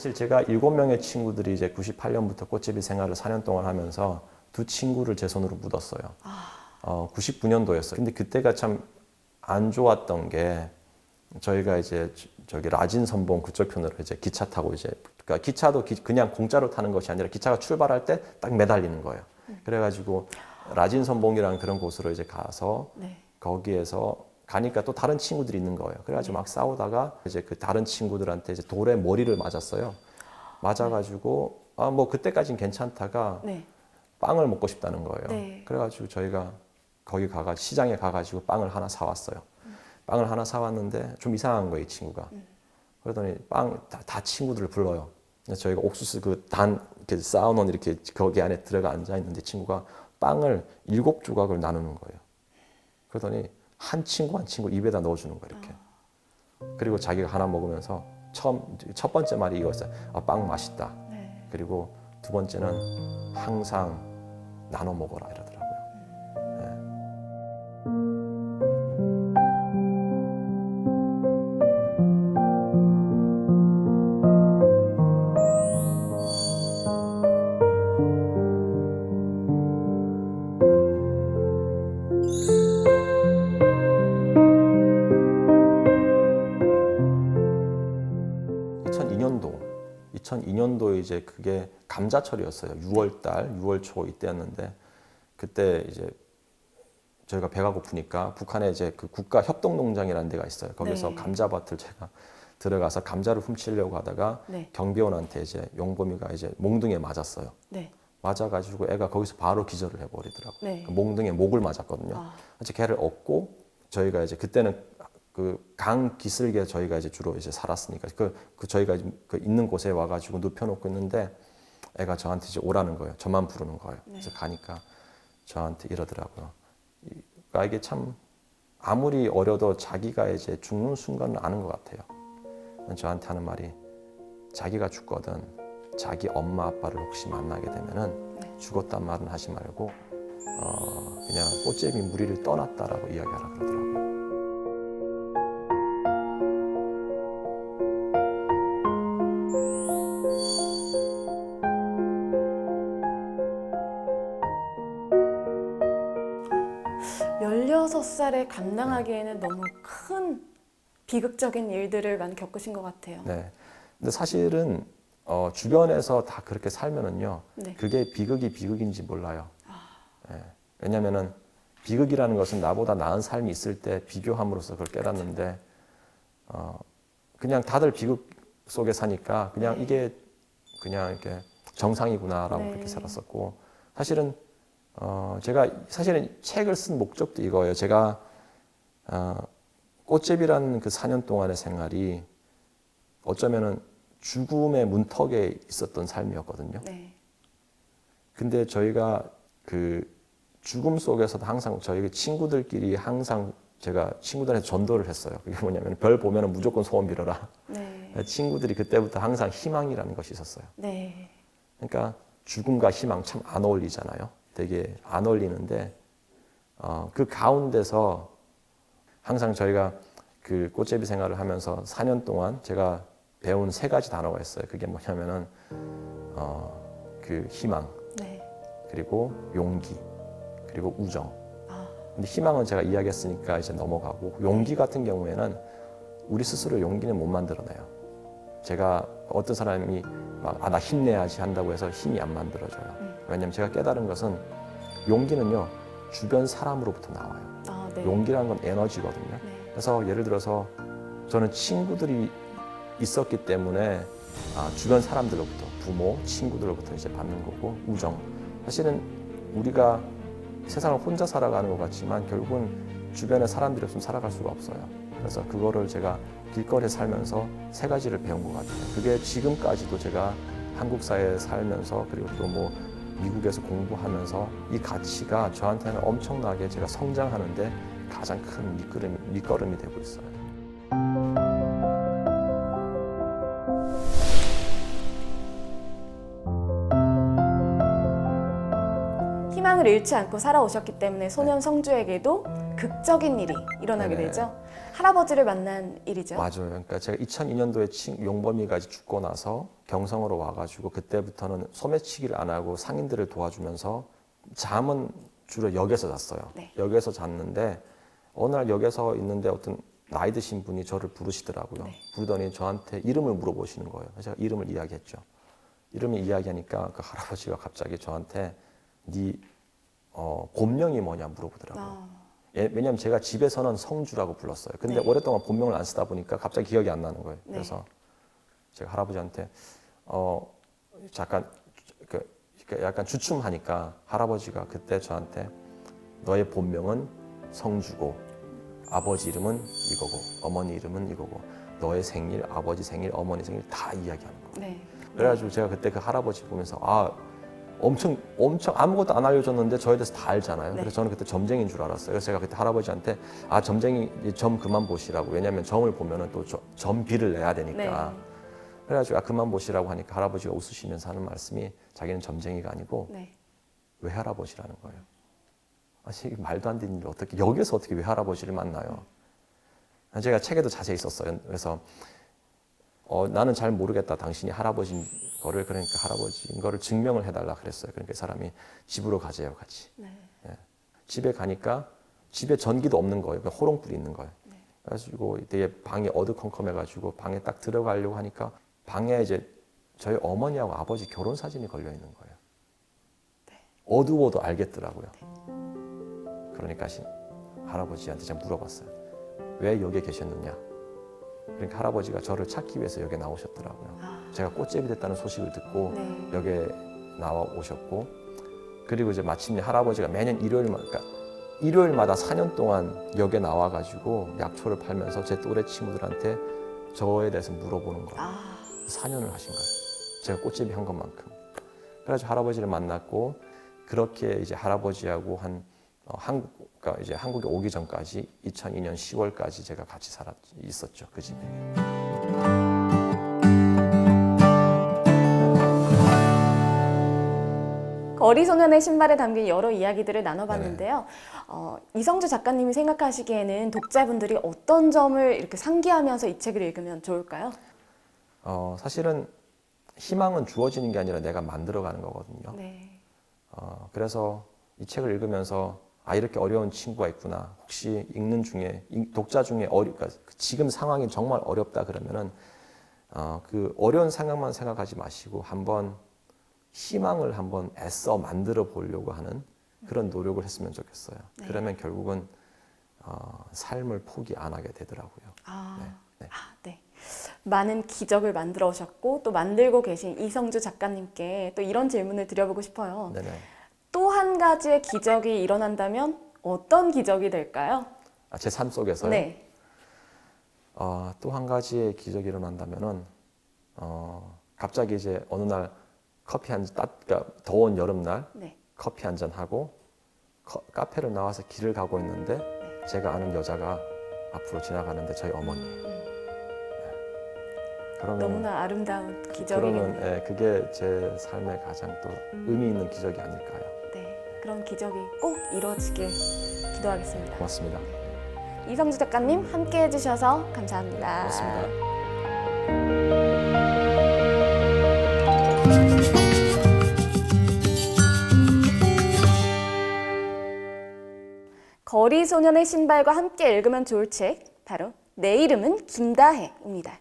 사실 제가 7명의 친구들이 이제 98년부터 꽃제비 생활을 4년 동안 하면서 두 친구를 제 손으로 묻었어요. 99년도였어요. 근데 그때가 참 안 좋았던 게 저희가 이제 저기 라진 선봉 그쪽 편으로 이제 기차 타고 이제 그러니까 기차도 그냥 공짜로 타는 것이 아니라 기차가 출발할 때 딱 매달리는 거예요. 그래가지고 라진 선봉이라는 그런 곳으로 이제 가서 네. 거기에서 가니까 또 다른 친구들이 있는 거예요. 그래가지고 막 싸우다가 이제 그 다른 친구들한테 이제 돌에 머리를 맞았어요. 맞아가지고 아 뭐 그때까진 괜찮다가 네. 빵을 먹고 싶다는 거예요. 네. 그래가지고 저희가 거기 가가 시장에 가가지고 빵을 하나 사왔어요. 빵을 하나 사왔는데 좀 이상한 거예요, 이 친구가. 그러더니 빵 다 친구들을 불러요. 그래서 저희가 옥수수 그 단 이렇게 쌓아놓은 이렇게 거기 안에 들어가 앉아 있는데 친구가 빵을 7조각을 나누는 거예요. 그러더니 한 친구 한 친구 입에다 넣어주는 거예요, 이렇게. 그리고 자기가 하나 먹으면서 첫 번째 말이 이거였어요. 아, 빵 맛있다. 네. 그리고 두 번째는 항상 나눠 먹어라 이러더라고요. 2002년도에 이제 그게 감자철이었어요. 6월달, 6월 초 이때였는데 그때 이제 저희가 배가 고프니까 북한에 이제 그 국가협동농장이라는 데가 있어요. 거기서 네. 감자밭을 제가 들어가서 감자를 훔치려고 하다가 네. 경비원한테 이제 용범이가 이제 몽둥이에 맞았어요. 네. 맞아가지고 애가 거기서 바로 기절을 해버리더라고요. 네. 그 몽둥이에 목을 맞았거든요. 그래서 걔를 얻고 저희가 이제 그때는 그 강 기슭에 저희가 이제 주로 이제 살았으니까 그 저희가 그 있는 곳에 와가지고 눕혀놓고 있는데 애가 저한테 이제 오라는 거예요. 저만 부르는 거예요. 그래서 가니까 저한테 이러더라고요. 그러니까 이게 참 아무리 어려도 자기가 이제 죽는 순간은 아는 것 같아요. 저한테 하는 말이 자기가 죽거든 자기 엄마 아빠를 혹시 만나게 되면은 죽었단 말은 하지 말고 그냥 꽃제비 무리를 떠났다라고 이야기하라 그러더라고요. 열여섯 살에 감당하기에는 너무 큰 비극적인 일들을 많이 겪으신 것 같아요. 네. 근데 사실은 주변에서 다 그렇게 살면은요, 네. 그게 비극인지 몰라요. 예. 왜냐면은 비극이라는 것은 나보다 나은 삶이 있을 때 비교함으로써 그걸 깨닫는데, 그냥 다들 비극 속에 사니까 그냥 이게 그냥 이렇게 정상이구나라고 네. 그렇게 살았었고, 사실은 제가 사실은 책을 쓴 목적도 이거예요. 제가 꽃제비라는 그 4년 동안의 생활이 어쩌면은 죽음의 문턱에 있었던 삶이었거든요. 네. 근데 저희가 그 죽음 속에서도 항상 저희 친구들끼리 항상 제가 친구들한테 전도를 했어요. 그게 뭐냐면 별 보면은 무조건 소원 빌어라. 네. 친구들이 그때부터 항상 희망이라는 것이 있었어요. 네. 그러니까 죽음과 희망 참 안 어울리잖아요. 되게 안 어울리는데 그 가운데서 항상 저희가 그 꽃제비 생활을 하면서 4년 동안 제가 배운 3가지 단어가 있어요. 그게 뭐냐면은 그 희망, 네. 그리고 용기, 그리고 우정. 아, 근데 희망은 제가 이야기했으니까 이제 넘어가고 용기 같은 경우에는 우리 스스로 용기는 못 만들어내요. 제가 어떤 사람이 막 나 힘내야지 한다고 해서 힘이 안 만들어져요. 왜냐면 제가 깨달은 것은 용기는요 주변 사람으로부터 나와요. 아, 네. 용기라는 건 에너지거든요. 네. 그래서 예를 들어서 저는 친구들이 있었기 때문에 주변 사람들로부터 부모, 친구들로부터 이제 받는 거고 우정. 사실은 우리가 세상을 혼자 살아가는 것 같지만 결국은 주변에 사람들이 없으면 살아갈 수가 없어요. 그래서 그거를 제가 길거리에 살면서 3가지를 배운 것 같아요. 그게 지금까지도 제가 한국 사회에 살면서 그리고 또 뭐 미국에서 공부하면서 이 가치가 저한테는 엄청나게 제가 성장하는데 가장 큰 밑거름이 되고 있어요. 희망을 희망을 잃지 않고 살아오셨기 때문에 소년 성주에게도 극적인 일이 일어나게 네네. 되죠. 할아버지를 만난 일이죠. 맞아요. 그러니까 제가 2002년도에 용범이가 이제 죽고 나서 경성으로 와가지고 그때부터는 소매치기를 안 하고 상인들을 도와주면서 잠은 주로 역에서 잤어요. 네. 역에서 잤는데 어느 날 역에서 있는데 어떤 나이 드신 분이 저를 부르시더라고요. 네. 부르더니 저한테 이름을 물어보시는 거예요. 그래서 제가 이름을 이야기했죠. 이름을 이야기하니까 그 할아버지가 갑자기 저한테 네 본명이 뭐냐 물어보더라고요. 아, 왜냐하면 제가 집에서는 성주라고 불렀어요. 근데 네. 오랫동안 본명을 안 쓰다 보니까 갑자기 기억이 안 나는 거예요. 네. 그래서 제가 할아버지한테 잠깐 약간 주춤하니까 할아버지가 그때 저한테 너의 본명은 성주고 아버지 이름은 이거고 어머니 이름은 이거고 너의 생일, 아버지 생일, 어머니 생일 다 이야기하는 거예요. 네. 그래가지고 제가 그때 그 할아버지 보면서 엄청 아무것도 안 알려줬는데 저에 대해서 다 알잖아요. 네. 그래서 저는 그때 점쟁이인 줄 알았어요. 그래서 제가 그때 할아버지한테 점쟁이 점 그만 보시라고. 왜냐하면 점을 보면은 또 점비를 내야 되니까. 네. 그래가지고 그만 보시라고 하니까 할아버지가 웃으시면서 하는 말씀이 자기는 점쟁이가 아니고 네. 외할아버지라는 거예요. 이게 말도 안 되는 일 어떻게 여기서 어떻게 외할아버지를 만나요? 제가 책에도 자세히 썼어요. 그래서 나는 잘 모르겠다. 당신이 할아버지인 거를 그러니까 할아버지인 거를 증명을 해달라 그랬어요. 그러니까 그 사람이 집으로 가재요, 같이. 네. 예. 집에 가니까 집에 전기도 없는 거예요. 그냥 호롱불이 있는 거예요. 네. 그래가지고 되게 방이 어두컴컴해가지고 방에 딱 들어가려고 하니까 방에 이제 저희 어머니하고 아버지 결혼 사진이 걸려 있는 거예요. 네. 어두워도 알겠더라고요. 그러니까 할아버지한테 제가 물어봤어요. 왜 여기에 계셨느냐? 그러니까 할아버지가 저를 찾기 위해서 여기에 나오셨더라고요. 제가 꽃제비 됐다는 소식을 듣고 네. 여기에 나와 오셨고 그리고 이제 마침내 할아버지가 매년 일요일마다 4년 동안 여기에 나와가지고 약초를 팔면서 제 또래 친구들한테 저에 대해서 물어보는 거예요. 4년을 하신 거예요. 제가 꽃제비 한 것만큼. 그래서 할아버지를 만났고 그렇게 이제 할아버지하고 그러니까 이제 한국에 오기 전까지 2002년 10월까지 제가 같이 있었죠, 그 집에. 거리 소년의 신발에 담긴 여러 이야기들을 나눠봤는데요. 이성주 작가님이 생각하시기에는 독자분들이 어떤 점을 이렇게 상기하면서 이 책을 읽으면 좋을까요? 사실은 희망은 주어지는 게 아니라 내가 만들어가는 거거든요. 네. 그래서 이 책을 읽으면서 이렇게 어려운 친구가 있구나. 혹시 읽는 중에 독자 중에 그러니까 지금 상황이 정말 어렵다 그러면은 그 어려운 상황만 생각하지 마시고 한번 희망을 한번 애써 만들어 보려고 하는 그런 노력을 했으면 좋겠어요. 네. 그러면 결국은 삶을 포기 안 하게 되더라고요. 네. 네. 많은 기적을 만들어 오셨고 또 만들고 계신 이성주 작가님께 또 이런 질문을 드려보고 싶어요. 네네. 또 한 가지의 기적이 일어난다면 어떤 기적이 될까요? 제 삶 속에서요? 네. 또 한 가지의 기적이 일어난다면은 갑자기 이제 어느 날 그러니까 더운 여름날 네. 커피 한 잔 하고 카페를 나와서 길을 가고 있는데 제가 아는 여자가 앞으로 지나가는데 저희 어머니예요. 그러면 너무나 아름다운 기적이겠네요. 그러면 그게 제 삶의 가장 또 의미 있는 기적이 아닐까요? 네. 그런 기적이 꼭 이루어지길 기도하겠습니다. 고맙습니다. 이성주 작가님 함께 해주셔서 감사합니다. 고맙습니다. 거리 소년의 신발과 함께 읽으면 좋을 책, 바로 내 이름은 김다혜입니다.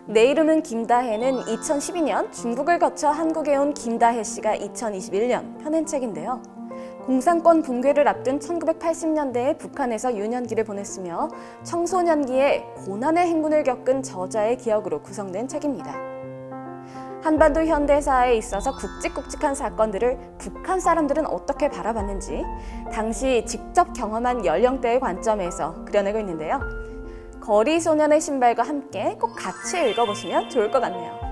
내 이름은 김다혜는 2012년 중국을 거쳐 한국에 온 김다혜 씨가 2021년 펴낸 책인데요. 공산권 붕괴를 앞둔 1980년대에 북한에서 유년기를 보냈으며 청소년기에 고난의 행군을 겪은 저자의 기억으로 구성된 책입니다. 한반도 현대사에 있어서 굵직굵직한 사건들을 북한 사람들은 어떻게 바라봤는지 당시 직접 경험한 연령대의 관점에서 그려내고 있는데요. 거리 소년의 신발과 함께 꼭 같이 읽어보시면 좋을 것 같네요.